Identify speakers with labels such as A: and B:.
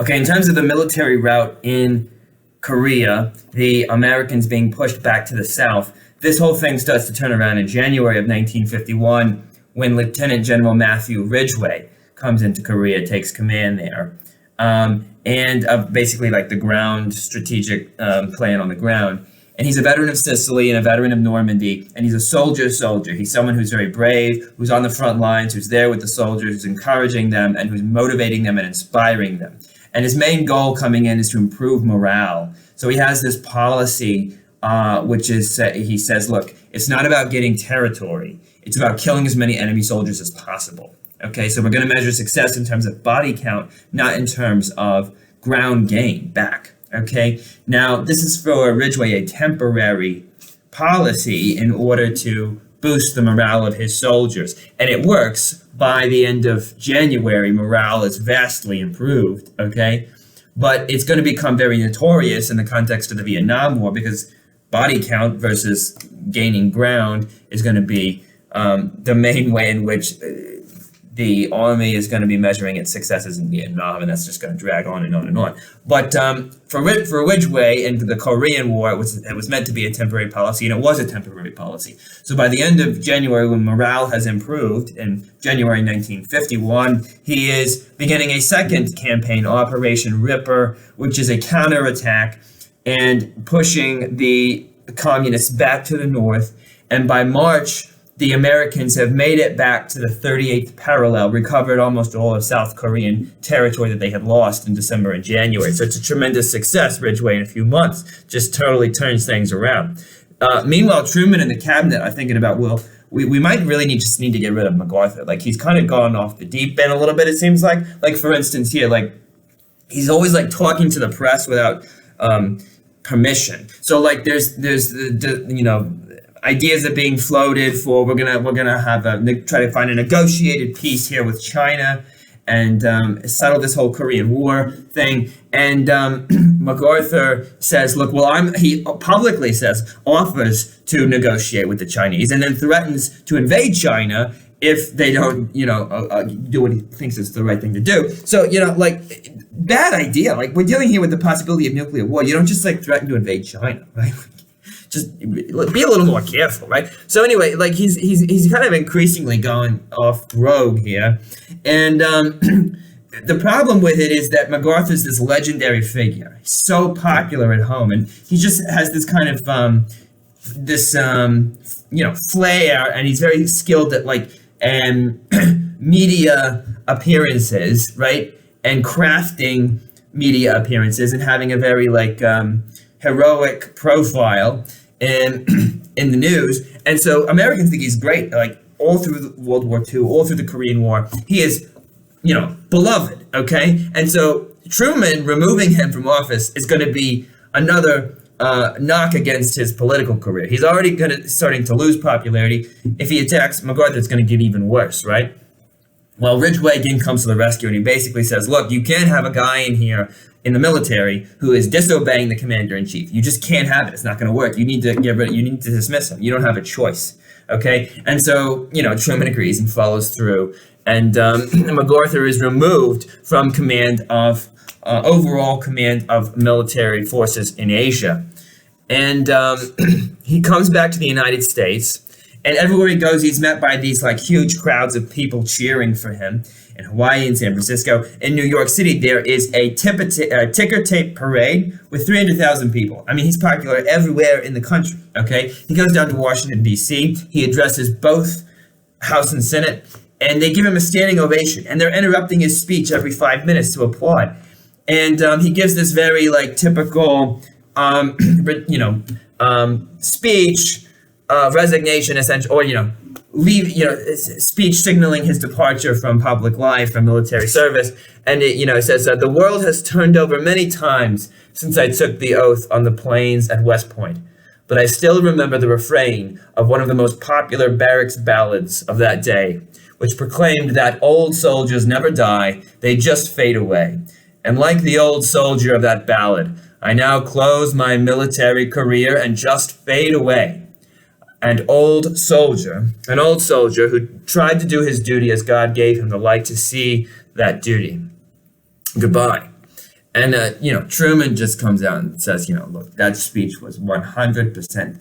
A: Okay, in terms of the military route in Korea, the Americans being pushed back to the south, this whole thing starts to turn around in January of 1951 when Lieutenant General Matthew Ridgway comes into Korea, takes command there, and basically like the ground strategic plan on the ground. And he's a veteran of Sicily and a veteran of Normandy, and he's a soldier. He's someone who's very brave, who's on the front lines, who's there with the soldiers, who's encouraging them, and who's motivating them and inspiring them. And his main goal coming in is to improve morale. So he has this policy, which is, he says, look, it's not about getting territory. It's about killing as many enemy soldiers as possible. Okay, so we're going to measure success in terms of body count, not in terms of ground gain back. Okay, now this is for Ridgway a temporary policy in order to boost the morale of his soldiers. And it works. By the end of January, morale is vastly improved, okay? But it's going to become very notorious in the context of the Vietnam War because body count versus gaining ground is going to be the main way in which the army is going to be measuring its successes in Vietnam, and that's just going to drag on and on and on. But for Ridgway and the Korean War, it was meant to be a temporary policy, and it was a temporary policy. So by the end of January, when morale has improved, in January 1951, he is beginning a second campaign, Operation Ripper, which is a counterattack and pushing the communists back to the north. And by March, the Americans have made it back to the 38th parallel, recovered almost all of South Korean territory that they had lost in December and January. So it's a tremendous success. Ridgway, in a few months, just totally turns things around. Meanwhile, Truman and the cabinet are thinking about, well, we might really just need to get rid of MacArthur. Like, he's kind of gone off the deep end a little bit, it seems like. Like, for instance, here, like, he's always, like, talking to the press without permission. So, like, there's you know, ideas are being floated for we're gonna have try to find a negotiated peace here with China and settle this whole Korean War thing. And MacArthur says, look, well, he publicly says, offers to negotiate with the Chinese, and then threatens to invade China if they don't, you know, do what he thinks is the right thing to do. So, you know, like, bad idea. Like, we're dealing here with the possibility of nuclear war. You don't just like threaten to invade China, right? Just be a little more careful, right? So anyway, like he's kind of increasingly going off rogue here, and the problem with it is that MacArthur's this legendary figure. He's so popular at home, and he just has this kind of you know, flair, and he's very skilled at like media appearances, right, and crafting media appearances, and having a very like heroic profile in the news. And so Americans think he's great, like all through World War II, all through the Korean War. He is, you know, beloved, okay? And so Truman removing him from office is going to be another knock against his political career. He's already starting to lose popularity. If he attacks MacArthur, it's going to get even worse, right? Well, Ridgway again comes to the rescue, and he basically says, look, you can't have a guy in here in the military who is disobeying the commander-in-chief. You just can't have it. It's not going to work. You need to get rid. You need to dismiss him. You don't have a choice. Okay? And so, you know, Truman agrees and follows through. And MacArthur is removed from command of overall command of military forces in Asia. And he comes back to the United States. And everywhere he goes, he's met by these like huge crowds of people cheering for him. In Hawaii, in San Francisco, in New York City, there is a ticker tape parade with 300,000 people. I mean, he's popular everywhere in the country, okay? He goes down to Washington, D.C. He addresses both House and Senate, and they give him a standing ovation. And they're interrupting his speech every 5 minutes to applaud. And he gives this very, like, typical, you know, speech, resignation, essentially, or, you know, speech signaling his departure from public life, from military service. And it, you know, it says, the world has turned over many times since I took the oath on the plains at West Point. But I still remember the refrain of one of the most popular barracks ballads of that day, which proclaimed that old soldiers never die, they just fade away. And like the old soldier of that ballad, I now close my military career and just fade away. An old soldier who tried to do his duty as God gave him the light to see that duty. Goodbye. And Truman just comes out and says, look, that speech was 100%